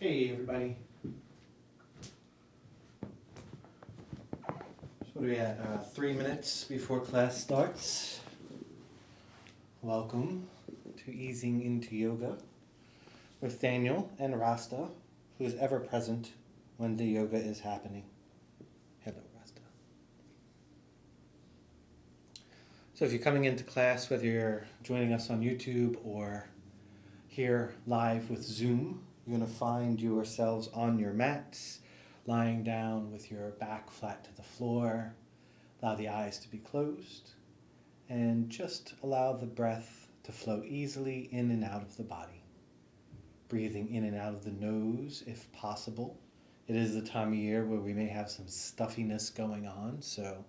Hey everybody. So what are we at? 3 minutes before class starts. Welcome to Easing into Yoga with Daniel and Rasta, who is ever present when the yoga is happening. Hello, Rasta. So if you're coming into class, whether you're joining us on YouTube or here live with Zoom, you're going to find yourselves on your mats, lying down with your back flat to the floor. Allow the eyes to be closed and just allow the breath to flow easily in and out of the body. Breathing in and out of the nose if possible. It is the time of year where we may have some stuffiness going on, so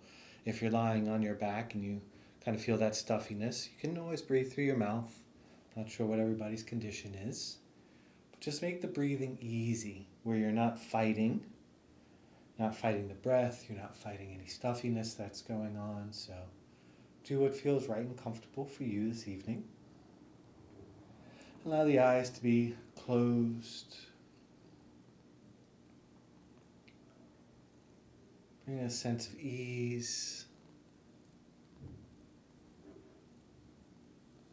if you're lying on your back and you kind of feel that stuffiness, you can always breathe through your mouth. Not sure what everybody's condition is. But just make the breathing easy, where you're not fighting the breath, you're not fighting any stuffiness that's going on. So do what feels right and comfortable for you this evening. Allow the eyes to be closed. Bring a sense of ease,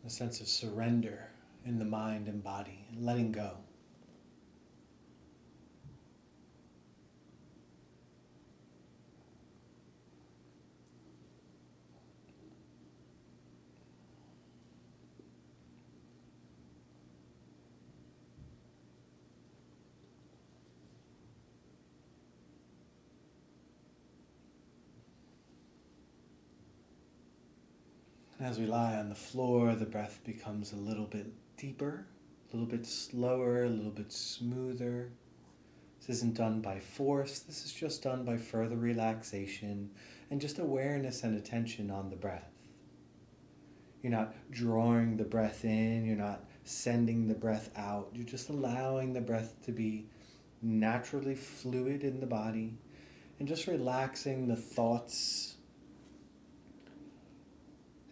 a sense of surrender in the mind and body, and letting go. As we lie on the floor, the breath becomes a little bit deeper, a little bit slower, a little bit smoother. This isn't done by force, this is just done by further relaxation and just awareness and attention on the breath. You're not drawing the breath in, you're not sending the breath out, you're just allowing the breath to be naturally fluid in the body and just relaxing the thoughts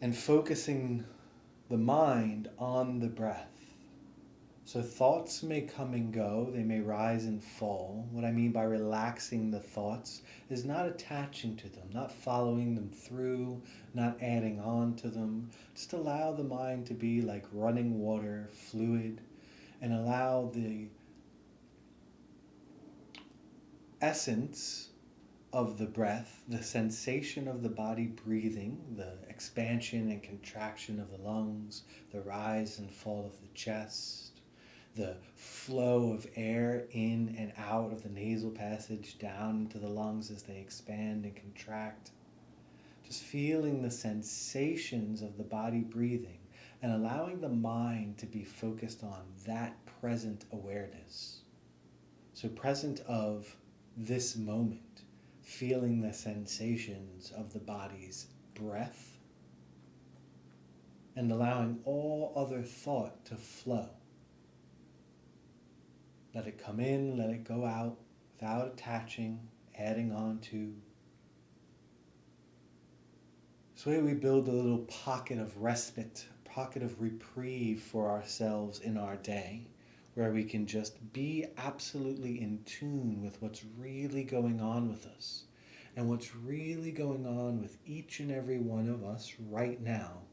and focusing the mind on the breath. So thoughts may come and go, they may rise and fall. What I mean by relaxing the thoughts is not attaching to them, not following them through, not adding on to them. Just allow the mind to be like running water, fluid, and allow the essence of the breath, the sensation of the body breathing, the expansion and contraction of the lungs, the rise and fall of the chest, the flow of air in and out of the nasal passage down into the lungs as they expand and contract. Just feeling the sensations of the body breathing and allowing the mind to be focused on that present awareness. So present of this moment. Feeling the sensations of the body's breath and allowing all other thought to flow. Let it come in, let it go out without attaching, adding on to. This way we build a little pocket of respite, a pocket of reprieve for ourselves in our day, where we can just be absolutely in tune with what's really going on with us. And what's really going on with each and every one of us right now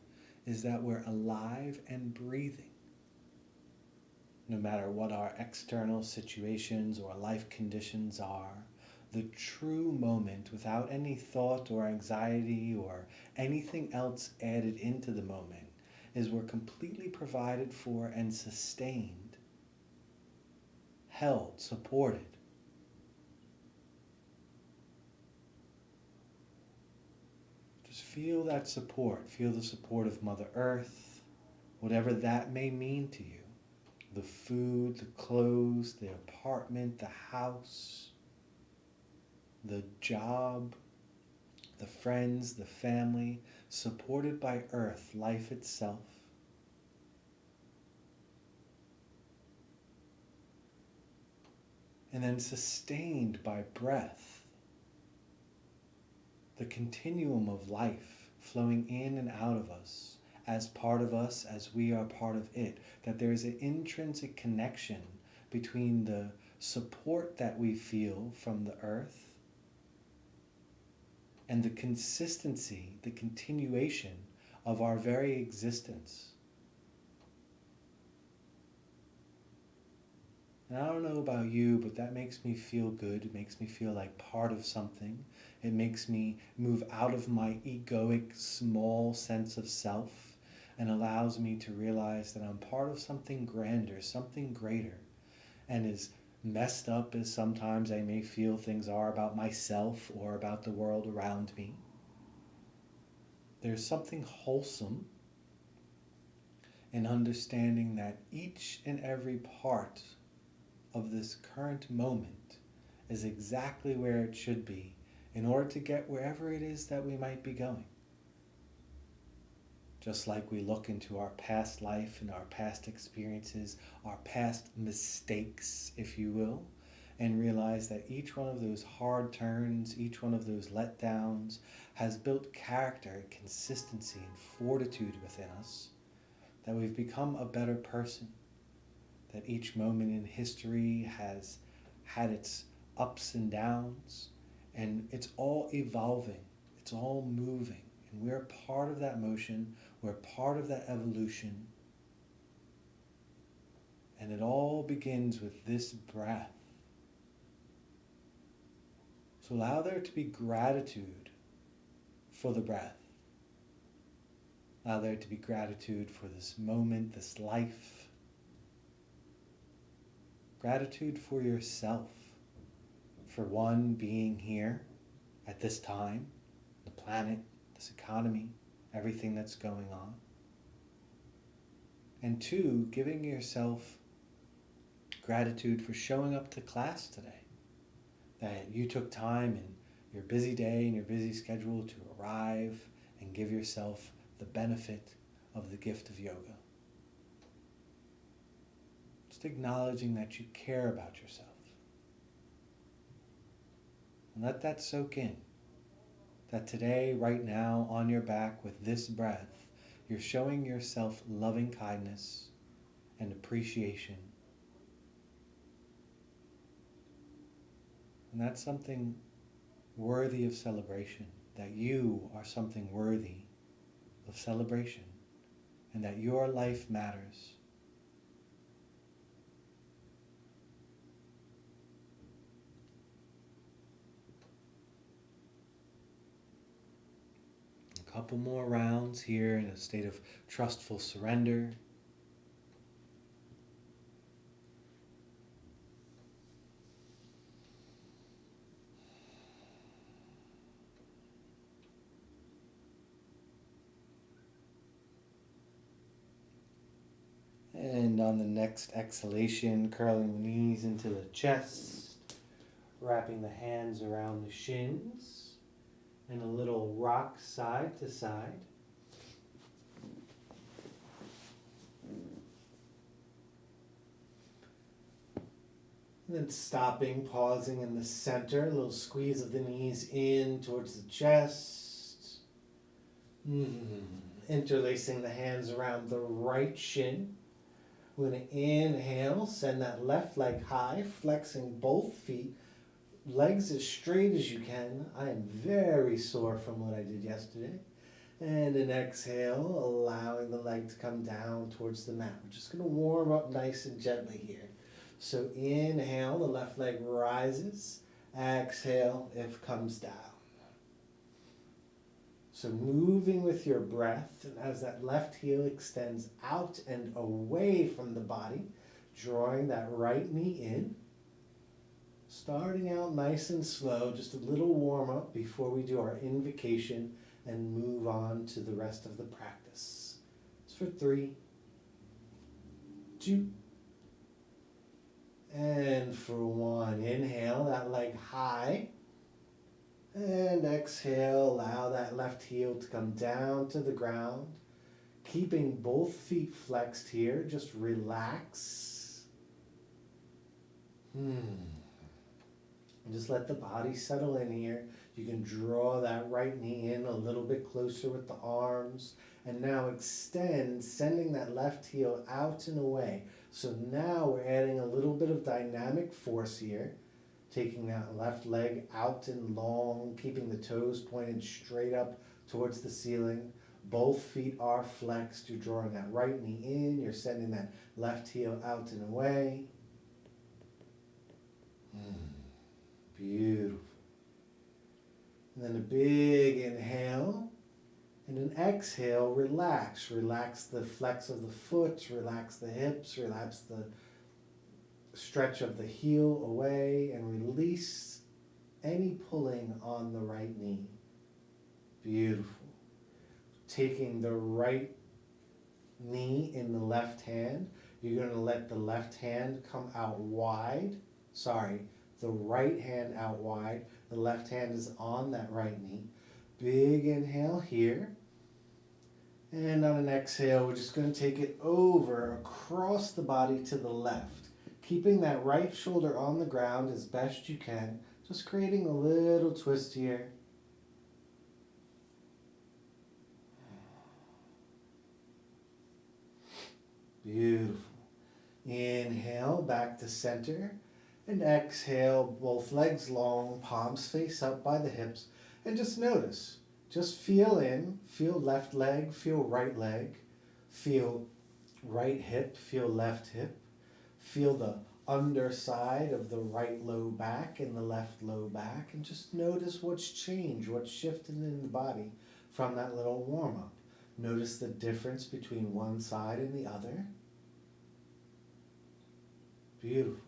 is that we're alive and breathing. No matter what our external situations or life conditions are, the true moment without any thought or anxiety or anything else added into the moment is we're completely provided for and sustained, held, supported. Just feel that support. Feel the support of Mother Earth, whatever that may mean to you. The food, the clothes, the apartment, the house, the job, the friends, the family, supported by Earth, life itself. And then sustained by breath, the continuum of life flowing in and out of us, as part of us, as we are part of it, that there is an intrinsic connection between the support that we feel from the earth, and the consistency, the continuation of our very existence. And I don't know about you, but that makes me feel good. It makes me feel like part of something. It makes me move out of my egoic, small sense of self and allows me to realize that I'm part of something grander, something greater. And as messed up as sometimes I may feel things are about myself or about the world around me, there's something wholesome in understanding that each and every part of this current moment is exactly where it should be in order to get wherever it is that we might be going. Just like we look into our past life and our past experiences, our past mistakes, if you will, and realize that each one of those hard turns, each one of those letdowns has built character, consistency, and fortitude within us, that we've become a better person, that each moment in history has had its ups and downs, and it's all evolving, it's all moving, and we're part of that motion, we're part of that evolution, and it all begins with this breath. So allow there to be gratitude for the breath. Allow there to be gratitude for this moment, this life. Gratitude for yourself, for one, being here at this time, the planet, this economy, everything that's going on. And two, giving yourself gratitude for showing up to class today. That you took time in your busy day and your busy schedule to arrive and give yourself the benefit of the gift of yoga. Just acknowledging that you care about yourself. And let that soak in. That today, right now, on your back with this breath, you're showing yourself loving kindness and appreciation. And that's something worthy of celebration. That you are something worthy of celebration. And that your life matters. A couple more rounds here in a state of trustful surrender. And on the next exhalation, curling the knees into the chest, wrapping the hands around the shins, and a little rock side to side. And then stopping, pausing in the center, a little squeeze of the knees in towards the chest. Interlacing the hands around the right shin. We're going to inhale, send that left leg high, flexing both feet, legs as straight as you can. I am very sore from what I did yesterday. And an exhale, allowing the leg to come down towards the mat. We're just going to warm up nice and gently here. So inhale, the left leg rises. Exhale, it comes down. So moving with your breath, and as that left heel extends out and away from the body, drawing that right knee in. Starting out nice and slow, just a little warm up before we do our invocation and move on to the rest of the practice. It's for 3, 2, and for 1. Inhale, that leg high. And exhale, allow that left heel to come down to the ground. Keeping both feet flexed here, just relax. And just let the body settle in here. You can draw that right knee in a little bit closer with the arms. And now extend, sending that left heel out and away. So now we're adding a little bit of dynamic force here. Taking that left leg out and long, keeping the toes pointed straight up towards the ceiling. Both feet are flexed. You're drawing that right knee in. You're sending that left heel out and away. Beautiful. And then a big inhale and an exhale. Relax. Relax the flex of the foot. Relax the hips. Relax the stretch of the heel away and release any pulling on the right knee. Beautiful. Taking the right knee in the left hand, you're going to let the left hand come out wide. Sorry, the right hand out wide. The left hand is on that right knee. Big inhale here. And on an exhale, we're just going to take it over across the body to the left. Keeping that right shoulder on the ground as best you can. Just creating a little twist here. Beautiful. Inhale back to center. And exhale, both legs long, palms face up by the hips. And just notice. Just feel in. Feel left leg. Feel right leg. Feel right hip. Feel left hip. Feel the underside of the right low back and the left low back, and just notice what's changed, what's shifted in the body from that little warm-up. Notice the difference between one side and the other. Beautiful.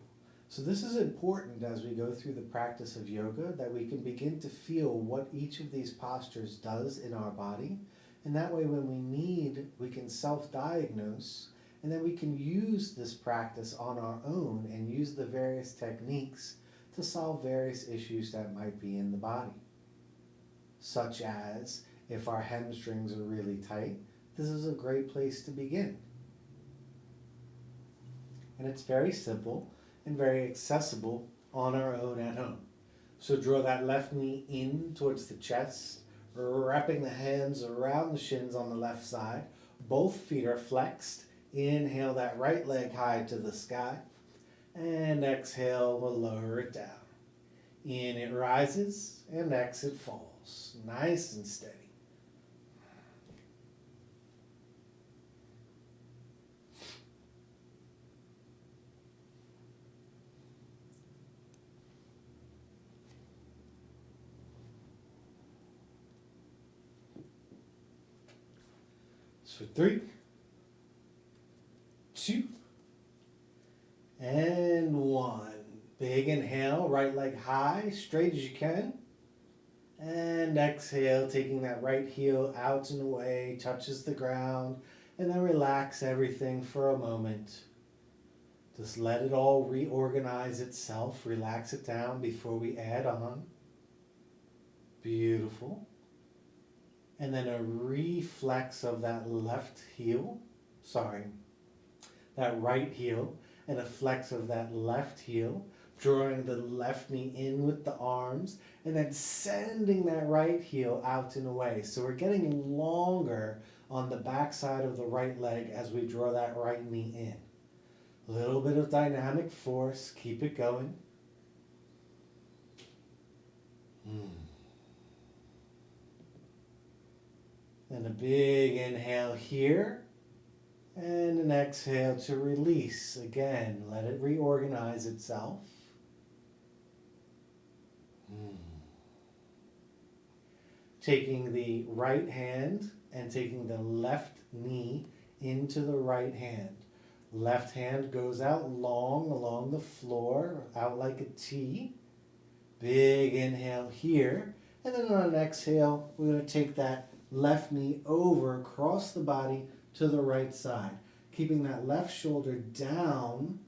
So this is important as we go through the practice of yoga, that we can begin to feel what each of these postures does in our body, and that way when we need, we can self-diagnose. And then we can use this practice on our own and use the various techniques to solve various issues that might be in the body. Such as, if our hamstrings are really tight, this is a great place to begin. And it's very simple and very accessible on our own at home. So draw that left knee in towards the chest, wrapping the hands around the shins on the left side. Both feet are flexed. Inhale that right leg high to the sky, and exhale, we'll lower it down. In it rises, and exit falls. Nice and steady. So 3, 2, and 1. Big inhale, right leg high, straight as you can. And exhale, taking that right heel out and away, touches the ground, and then relax everything for a moment. Just let it all reorganize itself, relax it down before we add on. Beautiful. And then a reflex of that left heel, that right heel, and a flex of that left heel, drawing the left knee in with the arms, and then sending that right heel out and away. So we're getting longer on the back side of the right leg as we draw that right knee in. A little bit of dynamic force, keep it going. And a big inhale here, and an exhale to release. Again, let it reorganize itself. Taking the right hand and taking the left knee into the right hand. Left hand goes out long along the floor, out like a T. Big inhale here. And then on an exhale, we're going to take that left knee over across the body to the right side. Keeping that left shoulder down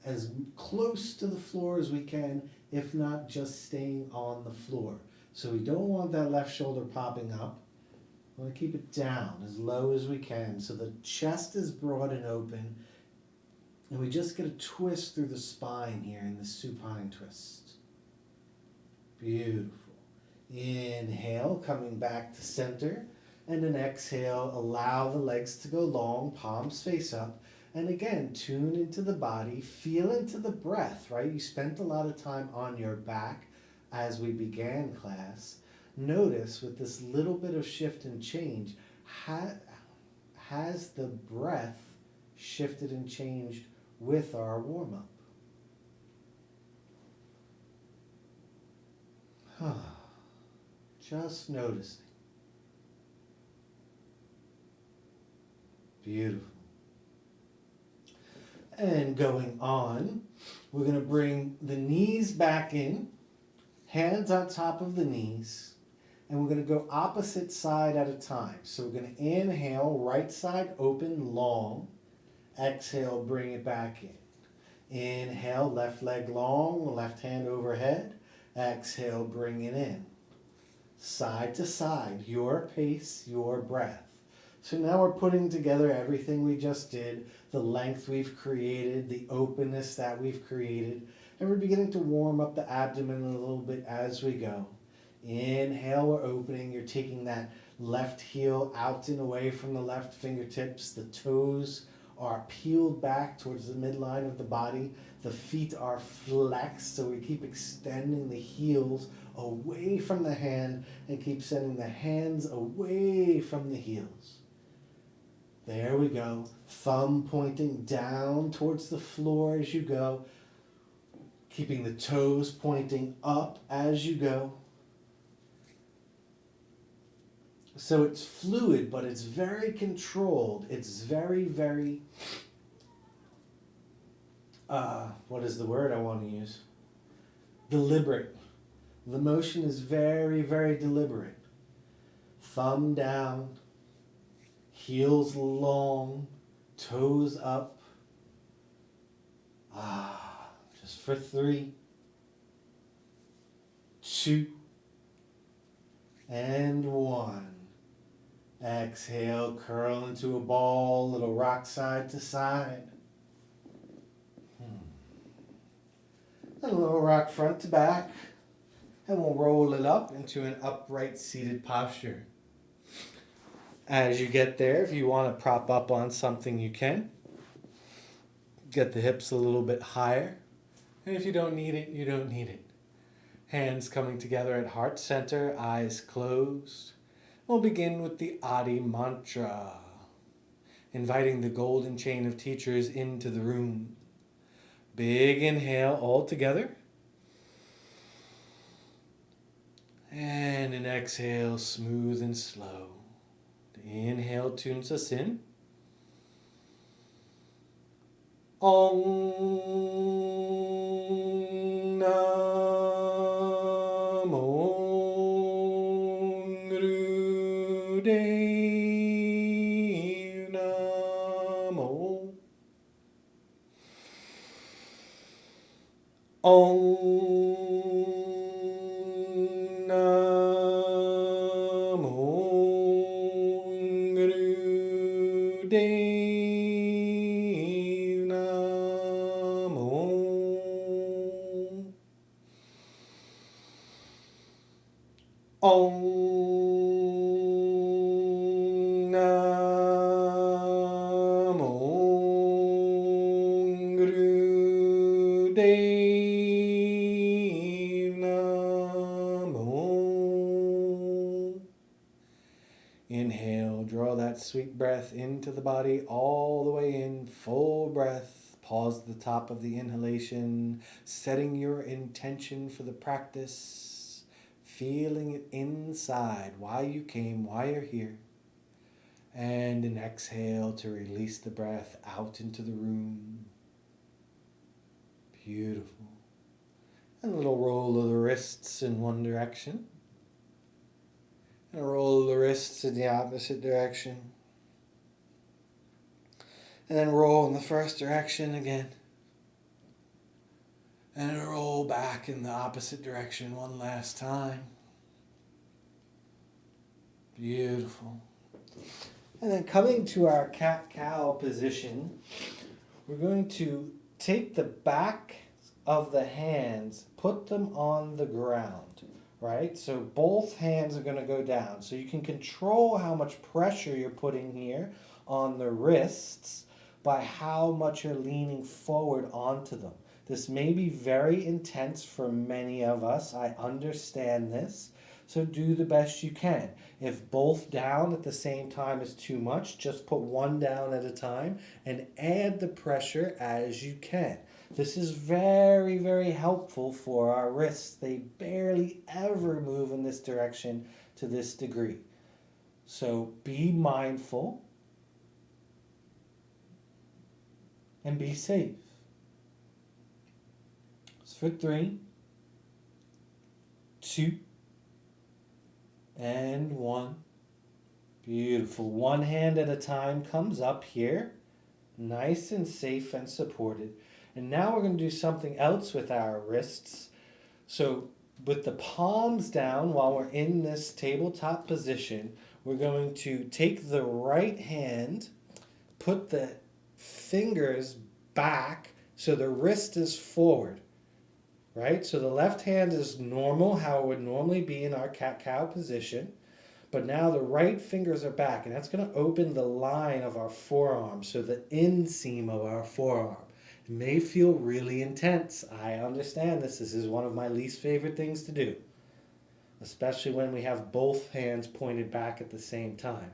as close to the floor as we can, if not just staying on the floor. So we don't want that left shoulder popping up. We want to keep it down as low as we can so the chest is broad and open. And we just get a twist through the spine here in the supine twist. Beautiful. Inhale, coming back to center. And an exhale, allow the legs to go long, palms face up. And again, tune into the body, feel into the breath, right? You spent a lot of time on your back as we began class. Notice with this little bit of shift and change, has the breath shifted and changed with our warm-up? Just noticing. Beautiful. And going on, we're going to bring the knees back in, hands on top of the knees, and we're going to go opposite side at a time. So we're going to inhale, right side open, long. Exhale, bring it back in. Inhale, left leg long, left hand overhead. Exhale, bring it in. Side to side, your pace, your breath. So now we're putting together everything we just did, the length we've created, the openness that we've created, and we're beginning to warm up the abdomen a little bit as we go. Inhale, we're opening. You're taking that left heel out and away from the left fingertips. The toes are peeled back towards the midline of the body. The feet are flexed, so we keep extending the heels away from the hand and keep sending the hands away from the heels. There we go. Thumb pointing down towards the floor as you go. Keeping the toes pointing up as you go. So it's fluid, but it's very controlled. It's very, very, what is the word I want to use? Deliberate. The motion is very, very deliberate. Thumb down, heels long, toes up. Just for 3, 2, and 1. Exhale, curl into a ball, little rock side to side. And a little rock front to back. And we'll roll it up into an upright seated posture. As you get there, if you want to prop up on something, you can. Get the hips a little bit higher. And if you don't need it, you don't need it. Hands coming together at heart center, eyes closed. We'll begin with the Adi mantra, inviting the golden chain of teachers into the room. Big inhale all together. And an exhale, smooth and slow. The inhale tunes us in. Om Inhale, draw that sweet breath into the body all the way in, full breath. Pause at the top of the inhalation, setting your intention for the practice, feeling it inside, why you came, why you're here. And an exhale to release the breath out into the room. Beautiful. And a little roll of the wrists in one direction. And a roll of the wrists in the opposite direction. And then roll in the first direction again. And then roll back in the opposite direction one last time. Beautiful. And then coming to our cat-cow position, we're going to take the back of the hands, put them on the ground. right? So both hands are going to go down. So you can control how much pressure you're putting here on the wrists by how much you're leaning forward onto them. This may be very intense for many of us. I understand this. So do the best you can. If both down at the same time is too much, just put one down at a time and add the pressure as you can. This is very, very helpful for our wrists. They barely ever move in this direction to this degree. So be mindful and be safe. It's for 3, 2, and 1. Beautiful. One hand at a time comes up here, nice and safe and supported. And now we're going to do something else with our wrists. So with the palms down while we're in this tabletop position, we're going to take the right hand, put the fingers back so the wrist is forward, right? So the left hand is normal, how it would normally be in our cat-cow position. But now the right fingers are back, and that's going to open the line of our forearm, so the inseam of our forearm. It may feel really intense. I understand this. This is one of my least favorite things to do, especially when we have both hands pointed back at the same time.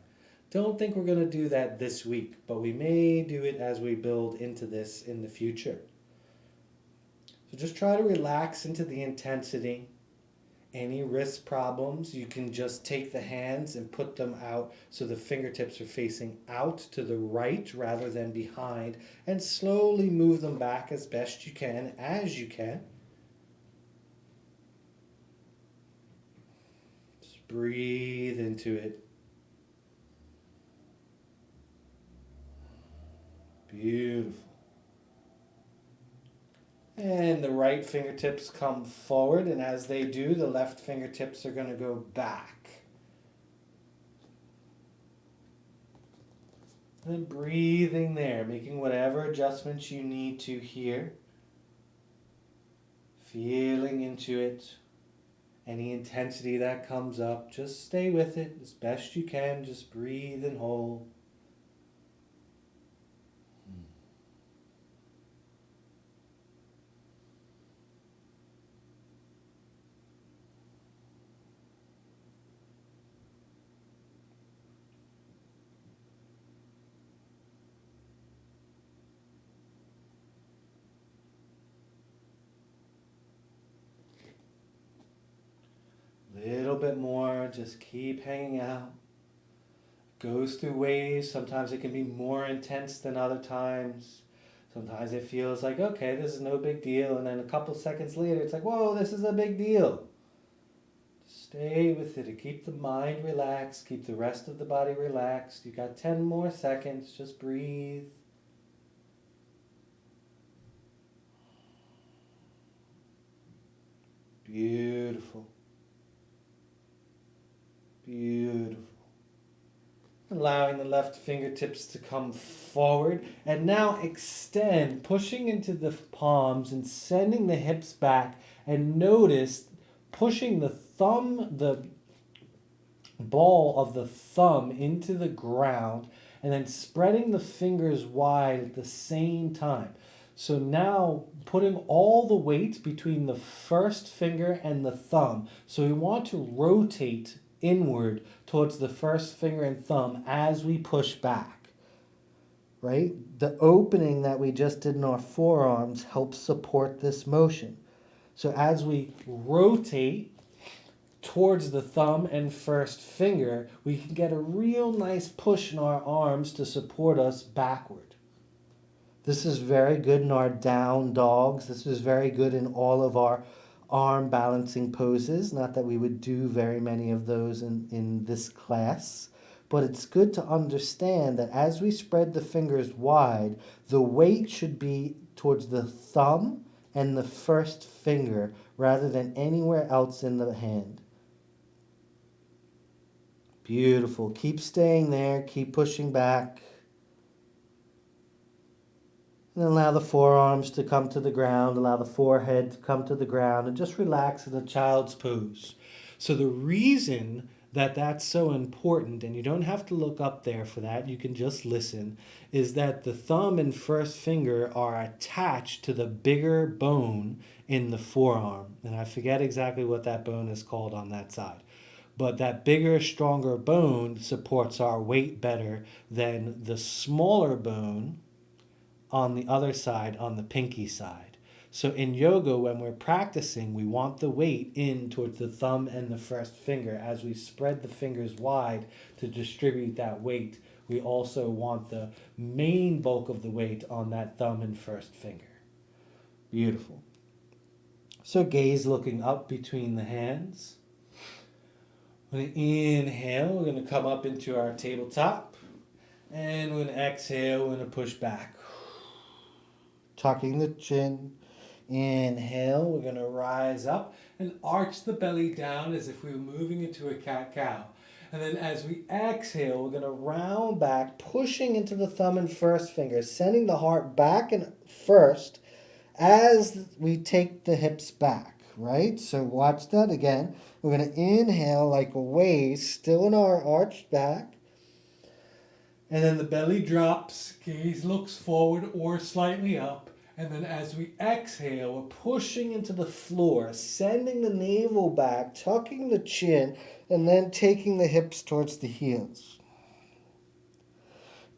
Don't think we're going to do that this week, but we may do it as we build into this in the future. So just try to relax into the intensity. Any wrist problems, you can just take the hands and put them out so the fingertips are facing out to the right rather than behind, and slowly move them back as best you can, as you can. Just breathe into it. Beautiful. And the right fingertips come forward, and as they do, the left fingertips are going to go back. And then breathing there, making whatever adjustments you need to here. Feeling into it. Any intensity that comes up, just stay with it as best you can. Just breathe and hold. Little bit more, just keep hanging out. Goes through waves. Sometimes it can be more intense than other times. Sometimes it feels like, okay, this is no big deal. And then a couple seconds later, it's like, whoa, this is a big deal. Stay with it and keep the mind relaxed. Keep the rest of the body relaxed. You got 10 more seconds. Just breathe. Beautiful. Beautiful. Allowing the left fingertips to come forward. And now extend, pushing into the palms and sending the hips back. And notice pushing the ball of the thumb into the ground and then spreading the fingers wide at the same time. So now putting all the weight between the first finger and the thumb. So we want to rotate inward towards the first finger and thumb as we push back, right? The opening that we just did in our forearms helps support this motion. So as we rotate towards the thumb and first finger, we can get a real nice push in our arms to support us backward. This is very good in our down dogs. This is very good in all of our arm balancing poses. Not that we would do very many of those in this class, but it's good to understand that as we spread the fingers wide, the weight should be towards the thumb and the first finger rather than anywhere else in the hand. Beautiful. Keep staying there. Keep pushing back. And allow the forearms to come to the ground, allow the forehead to come to the ground, and just relax in a child's pose. So the reason that that's so important, and you don't have to look up there for that, you can just listen, is that the thumb and first finger are attached to the bigger bone in the forearm. And I forget exactly what that bone is called on that side. But that bigger, stronger bone supports our weight better than the smaller bone on the other side, on the pinky side. So in yoga, when we're practicing, we want the weight in towards the thumb and the first finger. As we spread the fingers wide to distribute that weight, we also want the main bulk of the weight on that thumb and first finger. Beautiful. So gaze looking up between the hands. We're going to inhale, we're going to come up into our tabletop. And we're going to exhale, we're going to push back. Tucking the chin. Inhale, we're going to rise up and arch the belly down as if we were moving into a cat-cow. And then as we exhale, we're going to round back, pushing into the thumb and first finger, sending the heart back and first as we take the hips back, right? So watch that again. We're going to inhale like a wave, still in our arched back. And then the belly drops, gaze looks forward or slightly up. And then as we exhale, we're pushing into the floor, sending the navel back, tucking the chin, and then taking the hips towards the heels.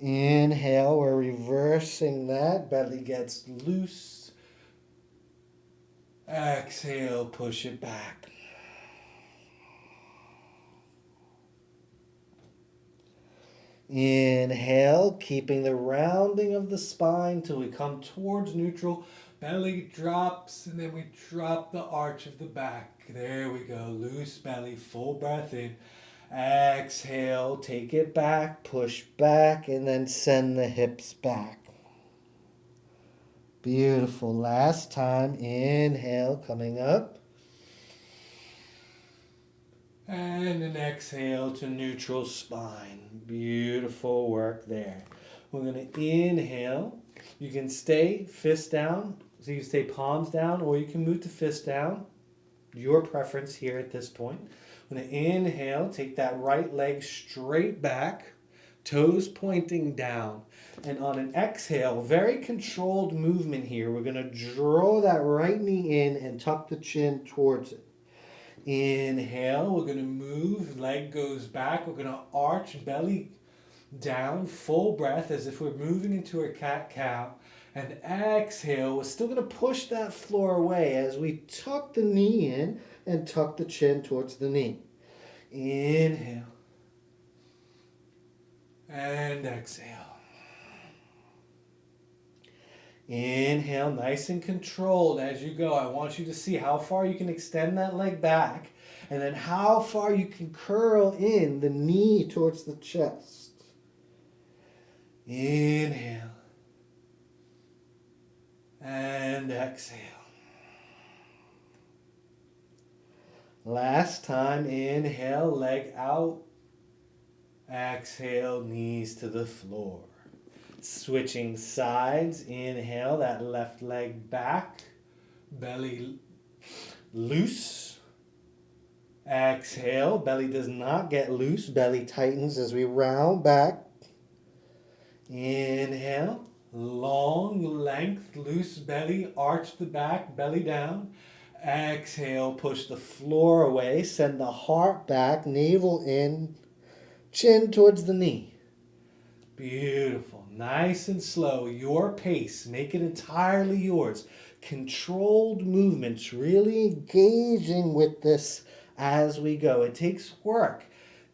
Inhale, we're reversing that. Belly gets loose. Exhale, push it back. Inhale, keeping the rounding of the spine till we come towards neutral. Belly drops, and then we drop the arch of the back. There we go. Loose belly, full breath in. Exhale, take it back, push back, and then send the hips back. Beautiful. Last time. Inhale, coming up. And an exhale to neutral spine. Beautiful work there. We're going to inhale. You can stay fist down. So you can stay palms down, or you can move to fist down. Your preference here at this point. I'm going to inhale. Take that right leg straight back. Toes pointing down. And on an exhale, very controlled movement here. We're going to draw that right knee in and tuck the chin towards it. Inhale, we're going to move, leg goes back, we're going to arch, belly down, full breath as if we're moving into a cat-cow. And exhale, we're still going to push that floor away as we tuck the knee in and tuck the chin towards the knee. Inhale. And exhale. Inhale, nice and controlled as you go. I want you to see how far you can extend that leg back and then how far you can curl in the knee towards the chest. Inhale. And exhale. Last time, inhale, leg out. Exhale, knees to the floor. Switching sides, inhale, that left leg back, belly loose. Exhale, belly does not get loose, belly tightens as we round back. Inhale, long length, loose belly, arch the back, belly down. Exhale, push the floor away, send the heart back, navel in, chin towards the knee. Beautiful. Nice and slow. Your pace. Make it entirely yours. Controlled movements. Really engaging with this as we go. It takes work.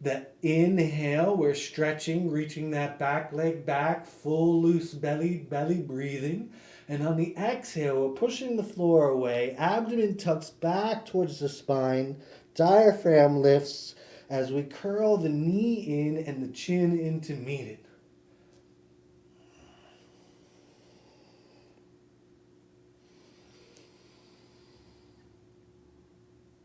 The inhale, we're stretching, reaching that back leg back. Full loose belly breathing. And on the exhale, we're pushing the floor away. Abdomen tucks back towards the spine. Diaphragm lifts as we curl the knee in and the chin in to meet it.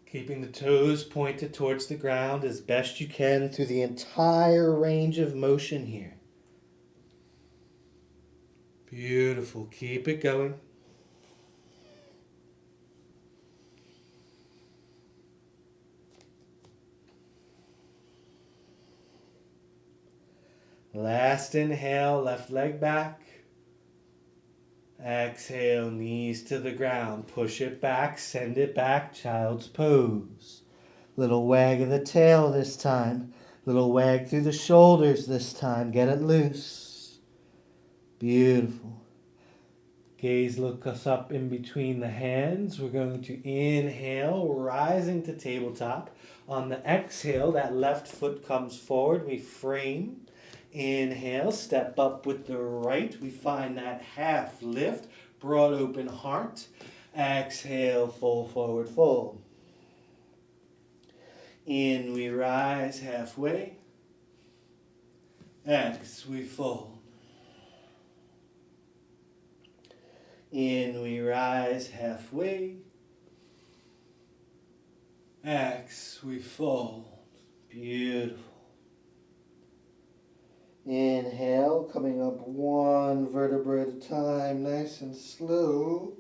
Keeping the toes pointed towards the ground as best you can through the entire range of motion here. Beautiful. Keep it going. Last inhale, left leg back. Exhale, knees to the ground. Push it back, send it back, child's pose. Little wag of the tail this time. Little wag through the shoulders this time. Get it loose. Beautiful. Gaze look us up in between the hands. We're going to inhale, rising to tabletop. On the exhale, that left foot comes forward. We frame. Inhale, step up with the right. We find that half lift, broad open heart. Exhale, full forward fold. In we rise halfway. X we fold. In we rise halfway. X we fold. Beautiful. Inhale, coming up one vertebra at a time, nice and slow.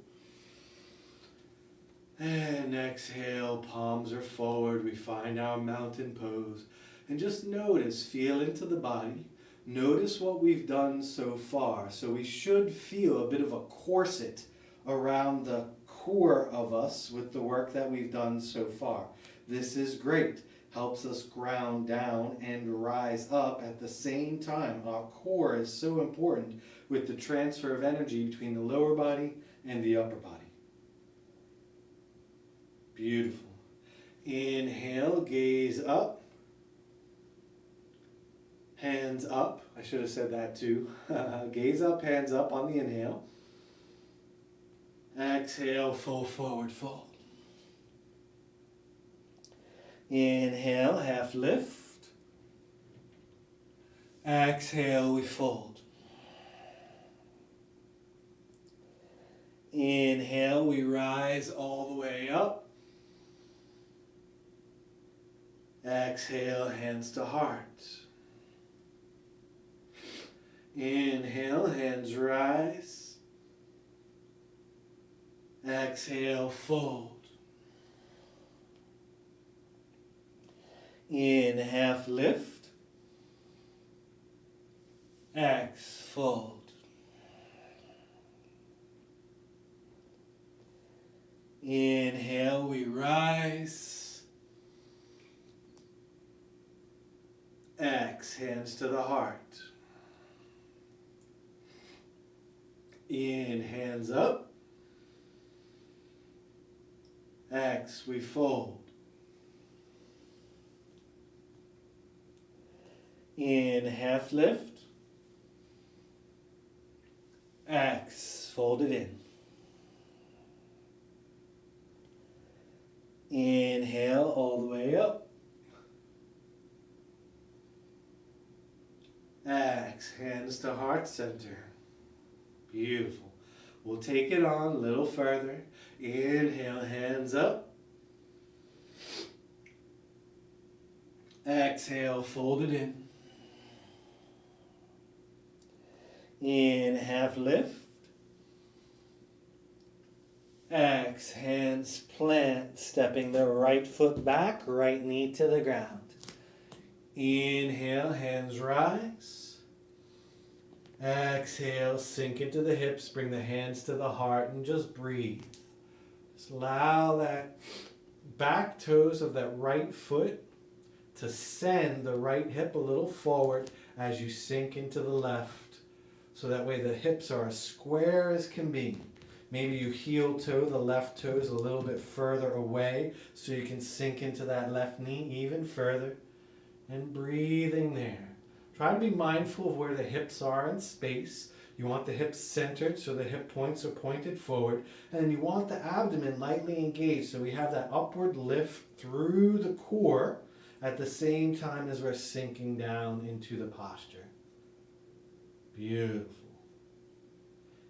And exhale, palms are forward. We find our mountain pose. And just notice, feel into the body. Notice what we've done so far. So we should feel a bit of a corset around the core of us with the work that we've done so far. This is great. Helps us ground down and rise up at the same time. Our core is so important with the transfer of energy between the lower body and the upper body. Beautiful. Inhale, gaze up. Hands up. I should have said that too. Gaze up, hands up on the inhale. Exhale, full forward fold. Inhale, half lift. Exhale, we fold. Inhale, we rise all the way up. Exhale, hands to heart. Inhale, hands rise. Exhale, fold. In half lift. X fold. Inhale, we rise. X, hands to the heart. In, hands up. X, we fold. In, half lift. X, fold it in. Inhale all the way up. X, hands to heart center. Beautiful. We'll take it on a little further. Inhale, hands up. Exhale, fold it in. In, half lift. X, hands plant, stepping the right foot back, right knee to the ground. Inhale, hands rise. Exhale, sink into the hips, bring the hands to the heart and just breathe. Just allow that back toes of that right foot to send the right hip a little forward as you sink into the left. So that way the hips are as square as can be. Maybe you heel toe the left toes a little bit further away so you can sink into that left knee even further. And breathing there. Try to be mindful of where the hips are in space. You want the hips centered so the hip points are pointed forward. And then you want the abdomen lightly engaged so we have that upward lift through the core at the same time as we're sinking down into the posture. Beautiful.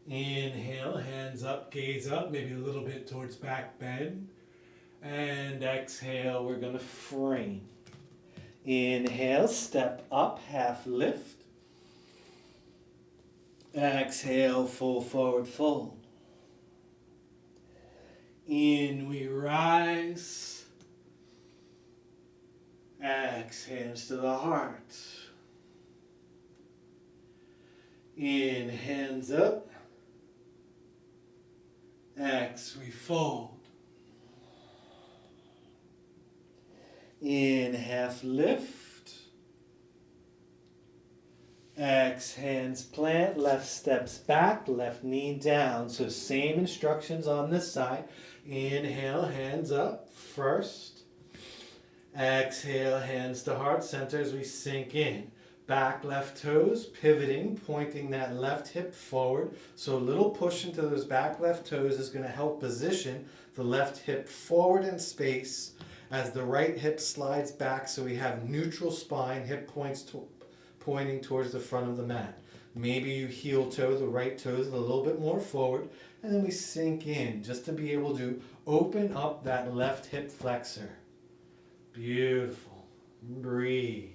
Inhale, hands up, gaze up, maybe a little bit towards back bend. And exhale, we're going to frame. Inhale, step up, half lift. Exhale, full forward fold. In we rise. Exhale, hands to the heart. In, hands up. X, we fold. In, half lift. X, hands plant, left steps back, left knee down. So same instructions on this side. Inhale, hands up first. Exhale, hands to heart center as we sink in. Back left toes, pivoting, pointing that left hip forward. So a little push into those back left toes is going to help position the left hip forward in space as the right hip slides back, so we have neutral spine, hip pointing towards the front of the mat. Maybe you heel toe the right toes a little bit more forward, and then we sink in just to be able to open up that left hip flexor. Beautiful. Breathe.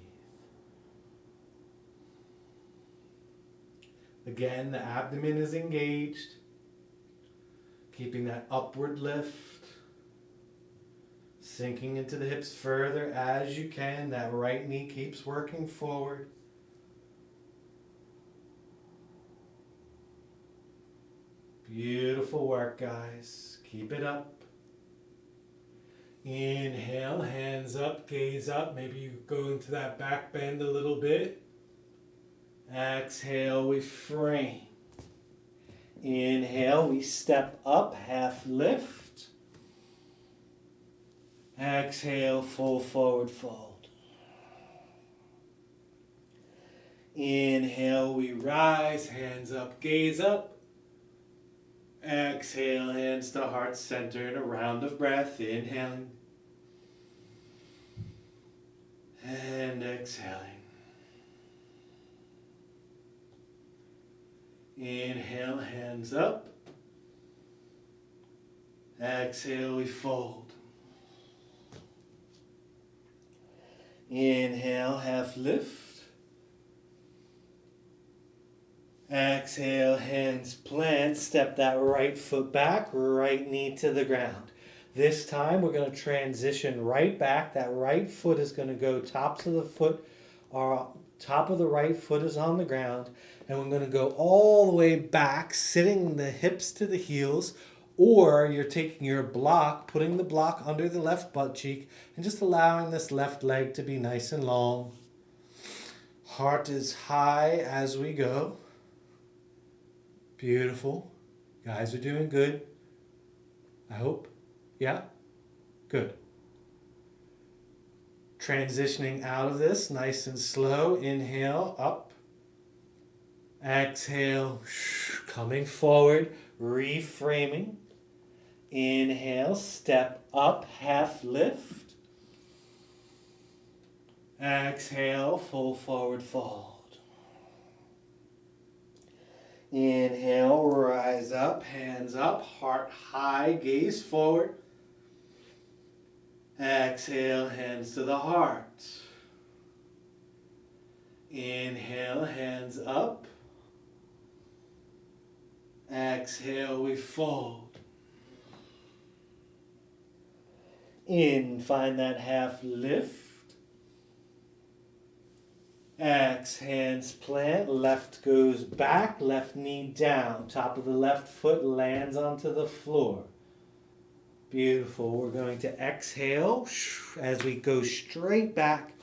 Again, the abdomen is engaged, keeping that upward lift, sinking into the hips further as you can. That right knee keeps working forward. Beautiful work, guys. Keep it up. Inhale, hands up, gaze up. Maybe you go into that back bend a little bit. Exhale, we frame. Inhale, we step up, half lift. Exhale, full forward fold. Inhale, we rise, hands up, gaze up. Exhale, hands to heart center in a round of breath. Inhaling. And exhaling. Inhale, hands up. Exhale, we fold. Inhale, half lift. Exhale, hands plant. Step that right foot back, right knee to the ground. This time we're going to transition right back. That right foot is going to go tops of the foot, or top of the right foot is on the ground. And we're going to go all the way back, sitting the hips to the heels, or you're taking your block, putting the block under the left butt cheek, and just allowing this left leg to be nice and long. Heart is high as we go. Beautiful. Guys are doing good. I hope. Yeah? Good. Transitioning out of this nice and slow. Inhale, up. Exhale, coming forward, reframing. Inhale, step up, half lift. Exhale, full forward fold. Inhale, rise up, hands up, heart high, gaze forward. Exhale, hands to the heart. Inhale, hands up. Exhale, we fold. In, find that half lift. Exhale, hands plant, left goes back, left knee down. Top of the left foot lands onto the floor. Beautiful. We're going to exhale as we go straight back,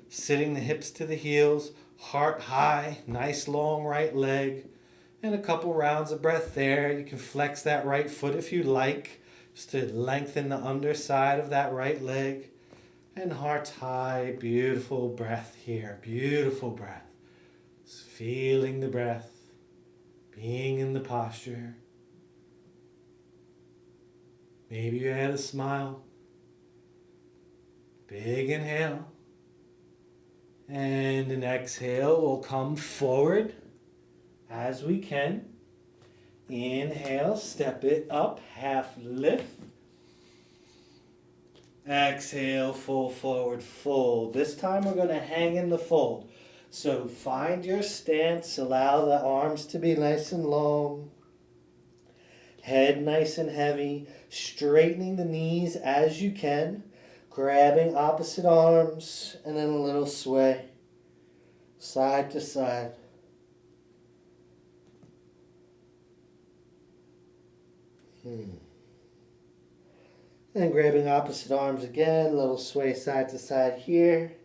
sitting the hips to the heels, heart high, nice long right leg. And a couple rounds of breath there. You can flex that right foot if you like, just to lengthen the underside of that right leg. And heart high, beautiful breath here, beautiful breath. Just feeling the breath, being in the posture. Maybe you had a smile. Big inhale. And an exhale, we'll come forward as we can. Inhale, step it up, half lift. Exhale, full forward fold. This time we're going to hang in the fold. So find your stance, allow the arms to be nice and long, head nice and heavy, straightening the knees as you can, grabbing opposite arms, and then a little sway, side to side. And grabbing opposite arms again, a little sway side to side here.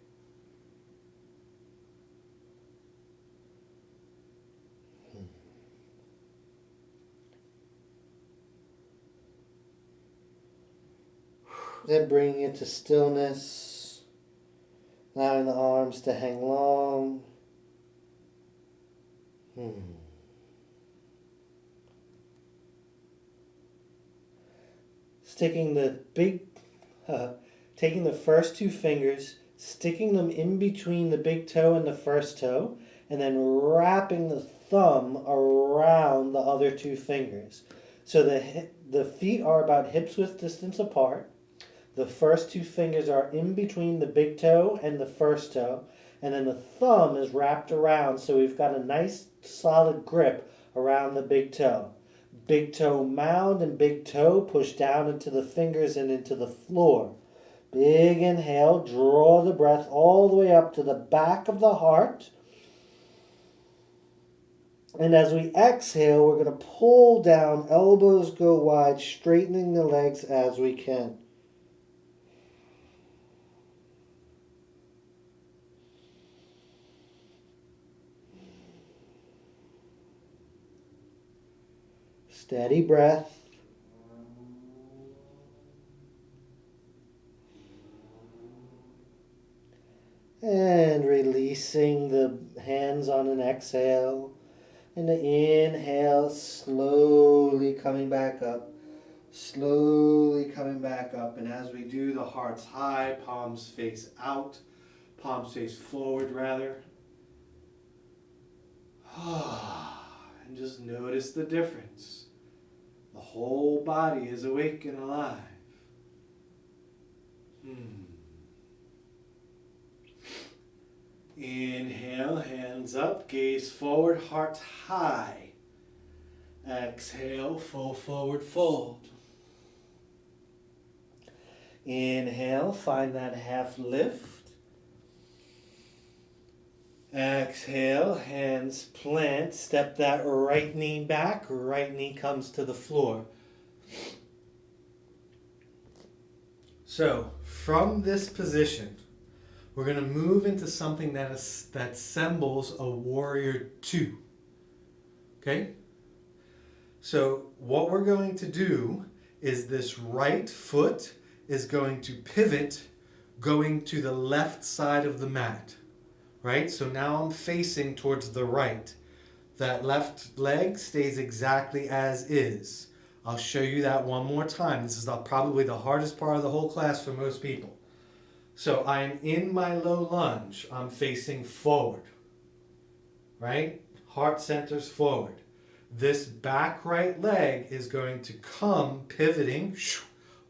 Then bringing it to stillness, allowing the arms to hang long. Sticking the taking the first two fingers, sticking them in between the big toe and the first toe, and then wrapping the thumb around the other two fingers. So the feet are about hips width distance apart. The first two fingers are in between the big toe and the first toe, and then the thumb is wrapped around, so we've got a nice solid grip around the big toe. Big toe mound and big toe push down into the fingers and into the floor. Big inhale, draw the breath all the way up to the back of the heart. And as we exhale, we're going to pull down, elbows go wide, straightening the legs as we can. Steady breath. And releasing the hands on an exhale. And the inhale, slowly coming back up. Slowly coming back up. And as we do, the heart's high, palms face out. Palms face forward, rather. And just notice the difference. The whole body is awake and alive. Inhale, hands up, gaze forward, heart high. Exhale, full forward fold. Inhale, find that half lift. Exhale, hands plant, step that right knee back, right knee comes to the floor. So, from this position, we're going to move into something that sembles a warrior two. Okay? So, what we're going to do is this right foot is going to pivot going to the left side of the mat. Right? So now I'm facing towards the right. That left leg stays exactly as is. I'll show you that one more time. This is probably the hardest part of the whole class for most people. So I'm in my low lunge. I'm facing forward. Right? Heart centers forward. This back right leg is going to come pivoting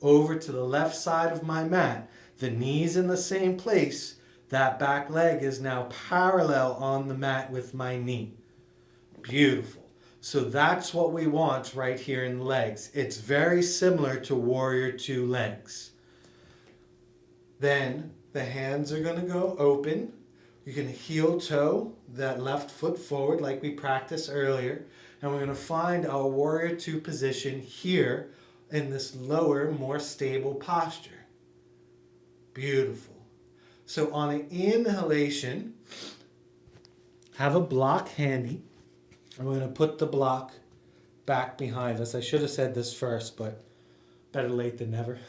over to the left side of my mat. The knee's in the same place. That back leg is now parallel on the mat with my knee. Beautiful. So that's what we want right here in the legs. It's very similar to warrior two legs. Then the hands are going to go open. You can heel toe that left foot forward like we practiced earlier. And we're going to find our warrior two position here in this lower, more stable posture. Beautiful. So on an inhalation, have a block handy. And we're going to put the block back behind us. I should have said this first, but better late than never.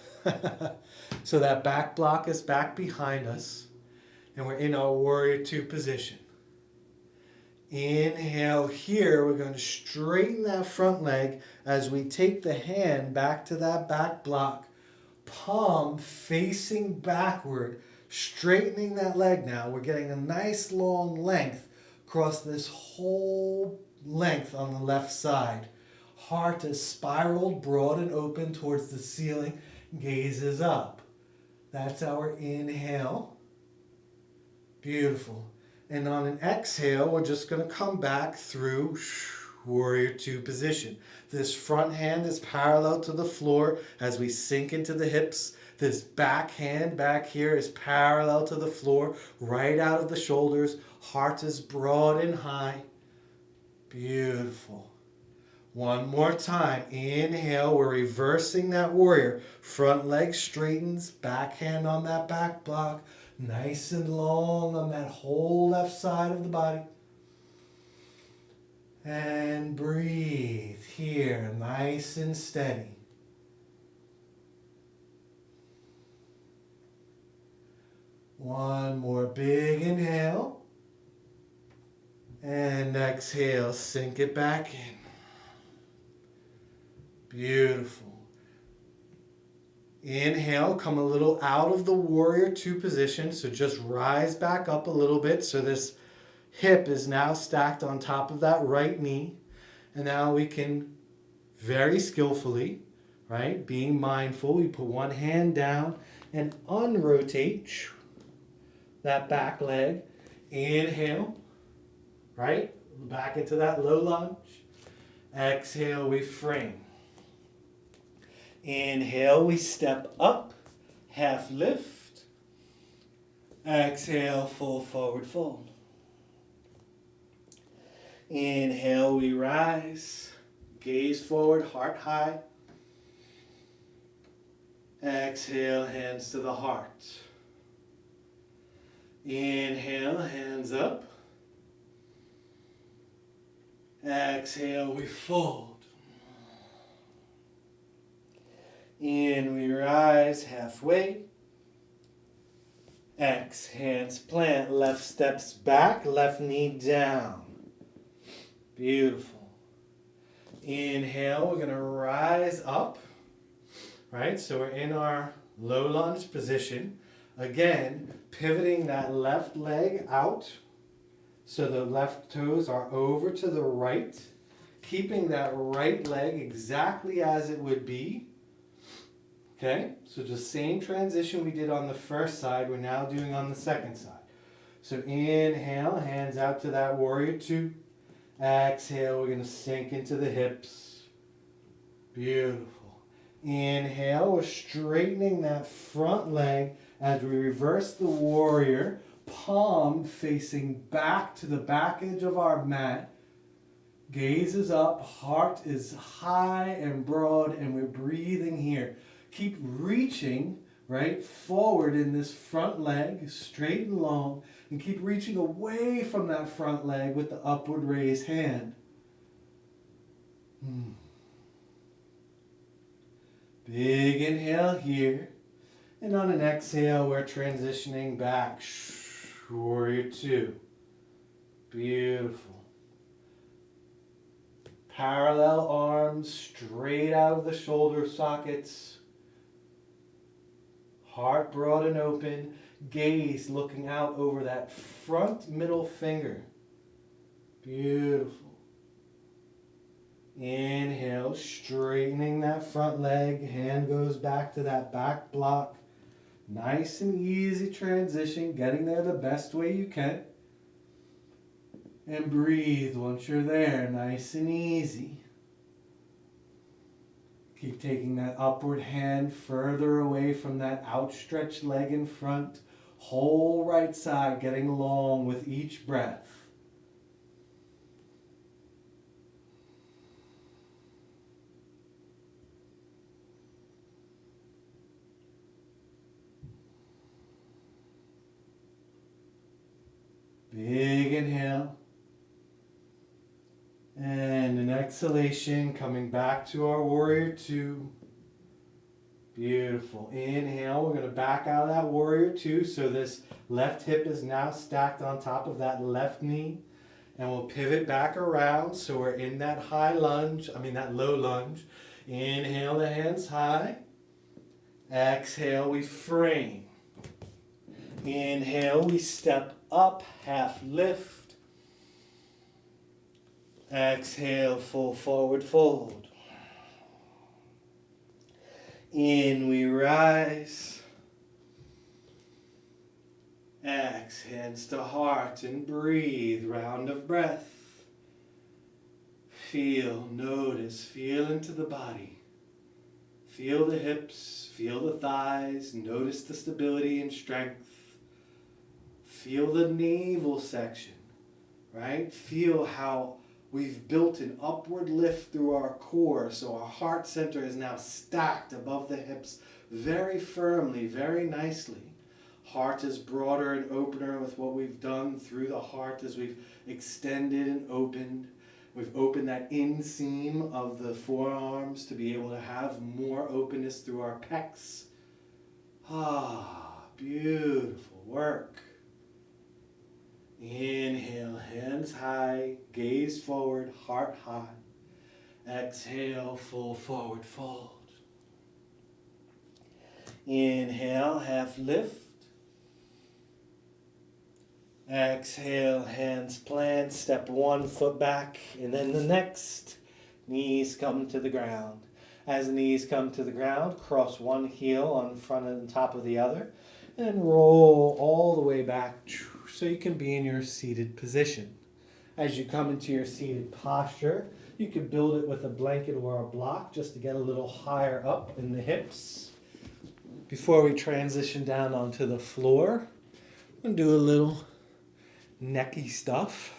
So that back block is back behind us. And we're in our warrior two position. Inhale here. We're going to straighten that front leg as we take the hand back to that back block. Palm facing backward. Straightening that leg now. We're getting a nice long length across this whole length on the left side. Heart is spiraled, broad and open towards the ceiling. Gaze is up. That's our inhale. Beautiful. And on an exhale, we're just going to come back through warrior two position. This front hand is parallel to the floor as we sink into the hips. This back hand back here is parallel to the floor, right out of the shoulders. Heart is broad and high. Beautiful. One more time. Inhale, we're reversing that warrior. Front leg straightens, back hand on that back block. Nice and long on that whole left side of the body. And breathe here, nice and steady. One more big inhale. And exhale, sink it back in. Beautiful. Inhale, come a little out of the warrior two position. So just rise back up a little bit. So this hip is now stacked on top of that right knee. And now we can very skillfully, right, being mindful, we put one hand down and unrotate that back leg. Inhale, right, back into that low lunge. Exhale, we frame. Inhale, we step up, half lift. Exhale, full forward fold. Inhale, we rise, gaze forward, heart high. Exhale, hands to the heart. Inhale, hands up. Exhale, we fold. In, we rise halfway. X, hands plant, left steps back, left knee down. Beautiful. Inhale, we're going to rise up. Right, so we're in our low lunge position. Again, pivoting that left leg out. So the left toes are over to the right. Keeping that right leg exactly as it would be. Okay, so the same transition we did on the first side, we're now doing on the second side. So inhale, hands out to that warrior two. Exhale, we're going to sink into the hips. Beautiful. Inhale, we're straightening that front leg as we reverse the warrior, palm facing back to the back edge of our mat. Gaze is up, heart is high and broad, and we're breathing here. Keep reaching, right, forward in this front leg, straight and long, and keep reaching away from that front leg with the upward raised hand. Big inhale here. And on an exhale, we're transitioning back. Warrior two. Beautiful. Parallel arms straight out of the shoulder sockets. Heart broad and open. Gaze looking out over that front middle finger. Beautiful. Inhale, straightening that front leg. Hand goes back to that back block. Nice and easy transition, getting there the best way you can. And breathe once you're there, nice and easy. Keep taking that upward hand further away from that outstretched leg in front. Whole right side getting long with each breath. Big inhale. And an exhalation, coming back to our warrior two. Beautiful. Inhale, we're going to back out of that warrior two. So this left hip is now stacked on top of that left knee. And we'll pivot back around. So we're in that that low lunge. Inhale, the hands high. Exhale, we frame. Inhale, we step up, half lift. Exhale, full forward fold. In, we rise. Exhale, hands to heart and breathe. Round of breath. Feel, notice, feel into the body. Feel the hips, feel the thighs, notice the stability and strength. Feel the navel section, right? Feel how we've built an upward lift through our core, so our heart center is now stacked above the hips very firmly, very nicely. Heart is broader and opener with what we've done through the heart as we've extended and opened. We've opened that inseam of the forearms to be able to have more openness through our pecs. Ah, beautiful work. Inhale, hands high, gaze forward, heart high. Exhale, full forward fold. Inhale, half lift. Exhale, hands plant, step one foot back, and then the next. Knees come to the ground. As the knees come to the ground, cross one heel on front and top of the other, and then roll all the way back so you can be in your seated position. As you come into your seated posture, you can build it with a blanket or a block just to get a little higher up in the hips. Before we transition down onto the floor, I'm going to do a little necky stuff.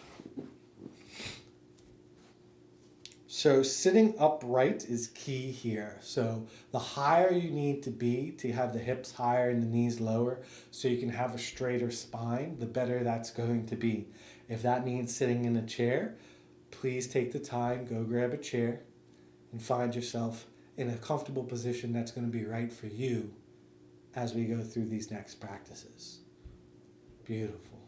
So sitting upright is key here. So the higher you need to be to have the hips higher and the knees lower so you can have a straighter spine, the better that's going to be. If that means sitting in a chair, please take the time, go grab a chair and find yourself in a comfortable position that's going to be right for you as we go through these next practices. Beautiful.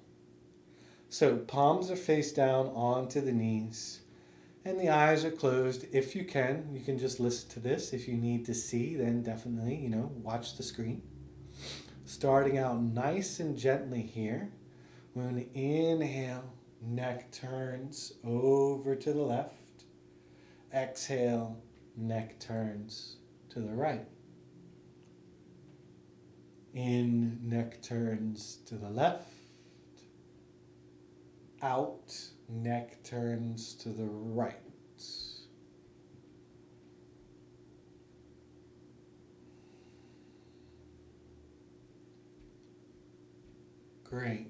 So palms are face down onto the knees and the eyes are closed. If you can just listen to this. If you need to see, then definitely, watch the screen. Starting out nice and gently here. We're going to inhale, neck turns over to the left. Exhale, neck turns to the right. In, neck turns to the left. Out, neck turns to the right. Great.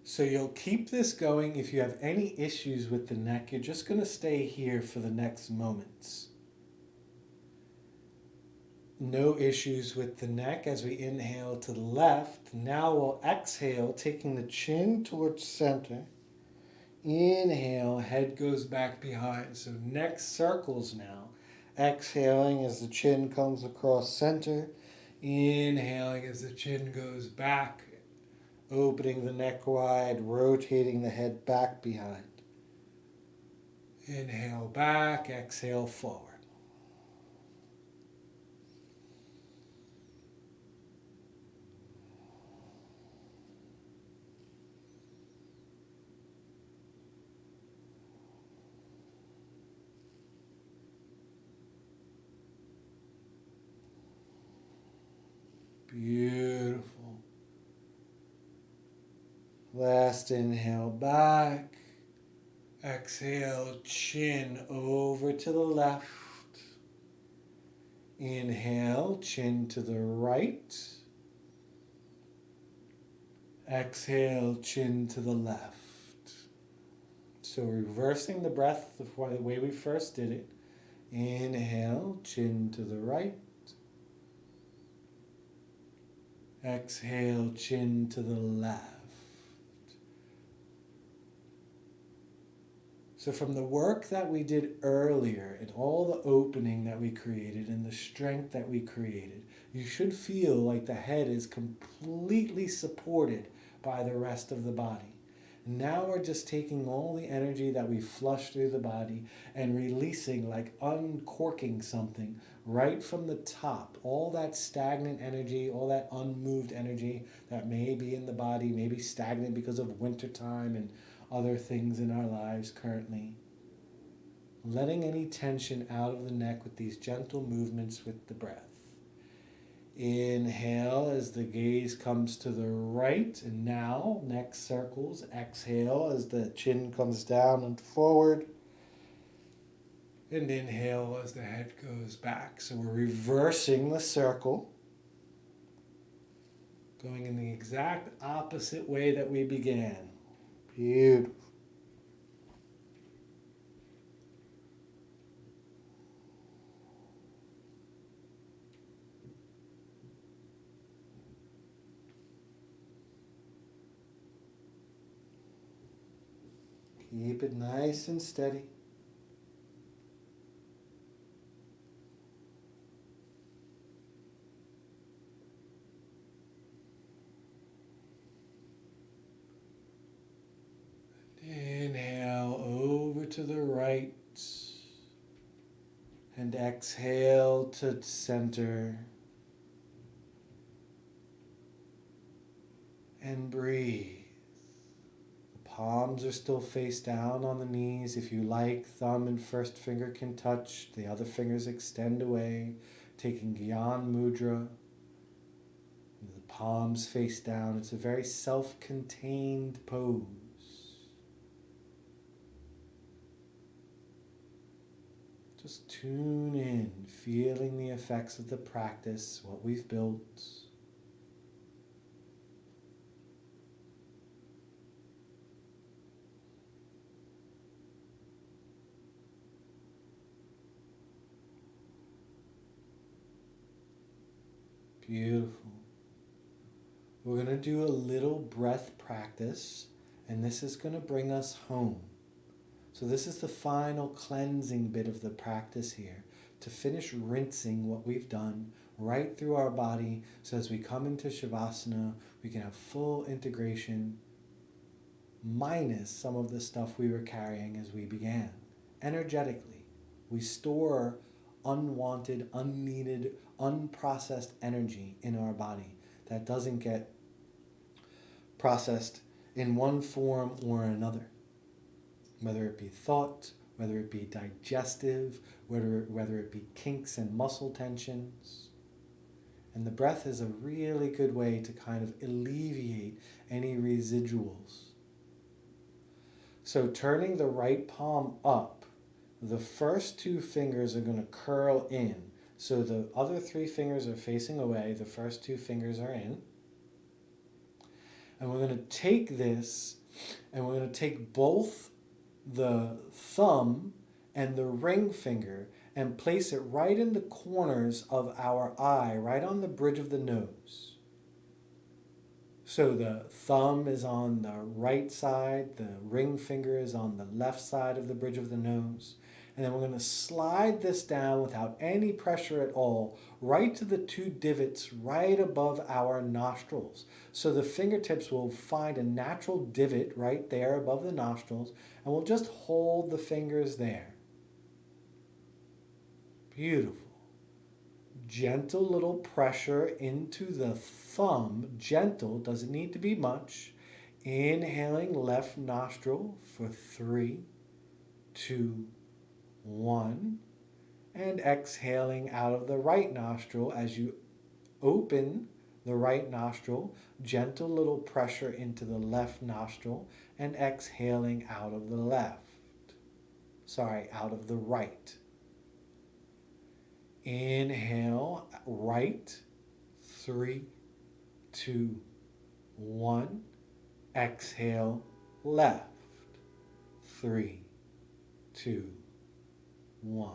So you'll keep this going. If you have any issues with the neck, you're just going to stay here for the next moments. No issues with the neck as we inhale to the left. Now we'll exhale, taking the chin towards center. Inhale, head goes back behind. So neck circles now. Exhaling as the chin comes across center. Inhaling as the chin goes back. Opening the neck wide, rotating the head back behind. Inhale back, exhale forward. Beautiful. Last inhale back. Exhale, chin over to the left. Inhale, chin to the right. Exhale, chin to the left. So reversing the breath the way we first did it. Inhale, chin to the right. Exhale, chin to the left. So from the work that we did earlier and all the opening that we created and the strength that we created, you should feel like the head is completely supported by the rest of the body. Now we're just taking all the energy that we flushed through the body and releasing, like uncorking something right from the top. All that stagnant energy, all that unmoved energy that may be in the body, may be stagnant because of wintertime and other things in our lives currently. Letting any tension out of the neck with these gentle movements with the breath. Inhale as the gaze comes to the right, and now neck circles. Exhale as the chin comes down and forward. And inhale as the head goes back. So we're reversing the circle, going in the exact opposite way that we began. Beautiful. Keep it nice and steady. Inhale over to the right. And exhale to center. And breathe. Palms are still face down on the knees. If you like, thumb and first finger can touch. The other fingers extend away, taking Gyan Mudra. The palms face down. It's a very self-contained pose. Just tune in, feeling the effects of the practice, what we've built. Beautiful. We're going to do a little breath practice, and this is going to bring us home. So this is the final cleansing bit of the practice here, to finish rinsing what we've done right through our body, so as we come into Shavasana, we can have full integration, minus some of the stuff we were carrying as we began. Energetically, we store unwanted, unneeded, unprocessed energy in our body that doesn't get processed in one form or another. Whether it be thought, whether it be digestive, whether it be kinks and muscle tensions. And the breath is a really good way to kind of alleviate any residuals. So turning the right palm up, the first two fingers are going to curl in. So the other three fingers are facing away, the first two fingers are in. And we're going to take this, and we're going to take both the thumb and the ring finger and place it right in the corners of our eye, right on the bridge of the nose. So the thumb is on the right side, the ring finger is on the left side of the bridge of the nose. And then we're going to slide this down without any pressure at all, right to the two divots right above our nostrils. So the fingertips will find a natural divot right there above the nostrils, and we'll just hold the fingers there. Beautiful. Gentle little pressure into the thumb. Gentle, doesn't need to be much. Inhaling left nostril for 3, 2, 1. And exhaling out of the right nostril as you open the right nostril. Gentle little pressure into the left nostril and exhaling out of the left. Out of the right. Inhale, right, 3, 2, 1. Exhale, left, 3, 2, 1.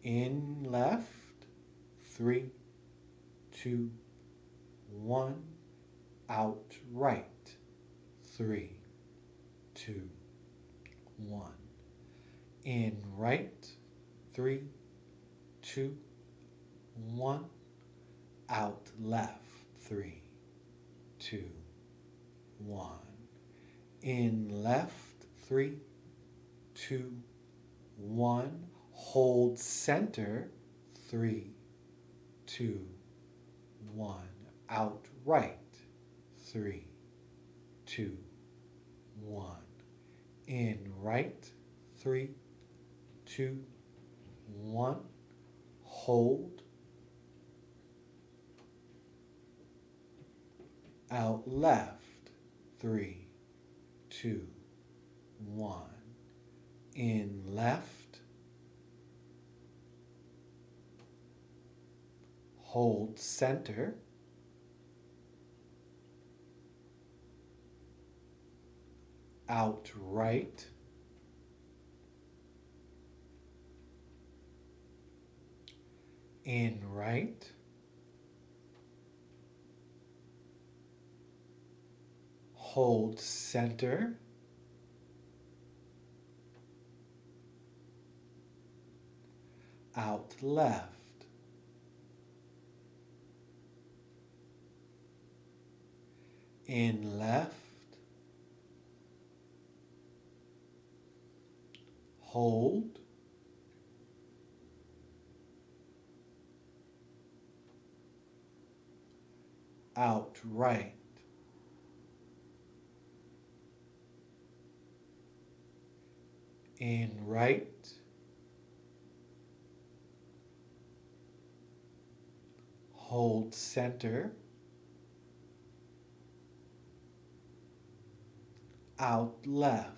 In left, 3, 2, 1. Out right, 3, 2, 1. In right, 3, 2, 1. Out left, 3, 2, 1. In left, 3, 2, 1. Hold center, 3, 2, 1. Out right, 3, 2, 1. In right, 3, 2, 1. Hold. Out left. 3, 2, 1. In left. Hold center. Out right. In right. Hold center. Out left. In left. Hold. Out right. In right. Hold center. Out left.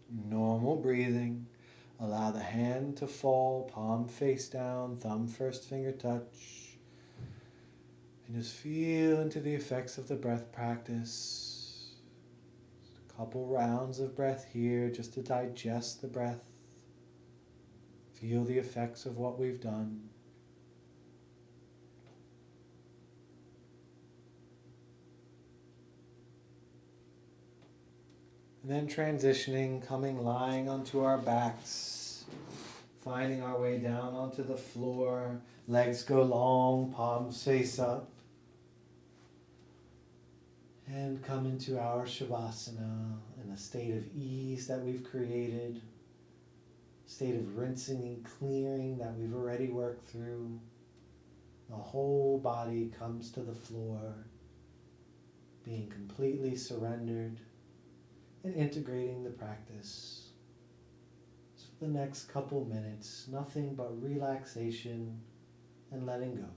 Normal breathing. Allow the hand to fall, palm face down, thumb first finger touch. And just feel into the effects of the breath practice. Just a couple rounds of breath here just to digest the breath. Feel the effects of what we've done. And then transitioning, lying onto our backs, finding our way down onto the floor. Legs go long, palms face up. And come into our Shavasana in a state of ease that we've created, state of rinsing and clearing that we've already worked through. The whole body comes to the floor, being completely surrendered and integrating the practice. So for the next couple minutes, nothing but relaxation and letting go.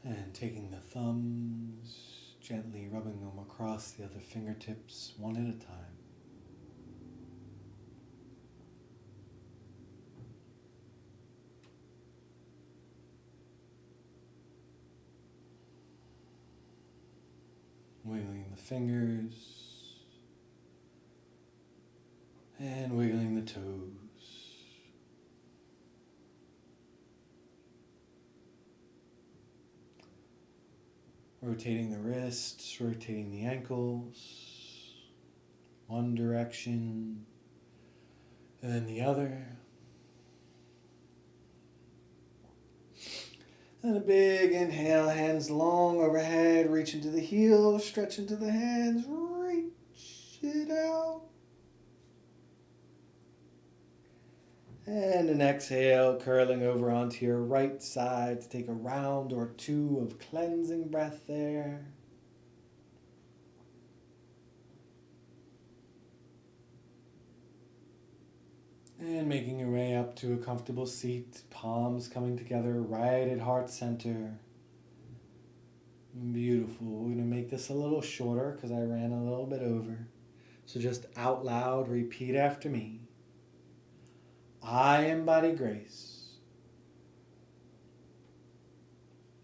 And taking the thumbs, gently rubbing them across the other fingertips one at a time. Wiggling the fingers and wiggling the toes. Rotating the wrists, rotating the ankles, one direction and then the other. And a big inhale, hands long overhead, reach into the heels, stretch into the hands, reach it out. And an exhale, curling over onto your right side to take a round or two of cleansing breath there. And making your way up to a comfortable seat, palms coming together right at heart center. Beautiful. We're going to make this a little shorter because I ran a little bit over. So just out loud, repeat after me. I embody grace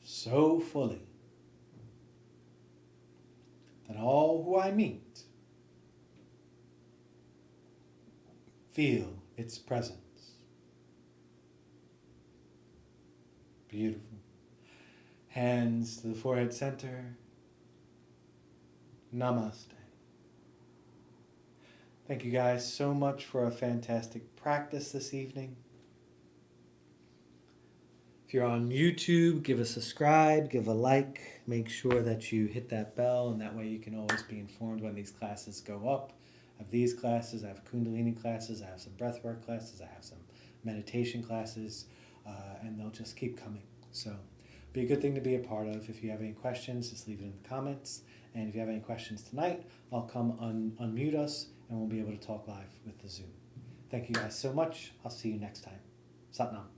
so fully that all who I meet feel its presence. Beautiful. Hands to the forehead center. Namaste. Thank you guys so much for a fantastic practice this evening. If you're on YouTube, give a subscribe, give a like, make sure that you hit that bell, and that way you can always be informed when these classes go up. I have these classes, I have Kundalini classes, I have some breathwork classes, I have some meditation classes, and they'll just keep coming. So be a good thing to be a part of. If you have any questions, just leave it in the comments. And if you have any questions tonight, I'll come unmute us and we'll be able to talk live with the Zoom. Thank you guys so much. I'll see you next time. Sat Nam.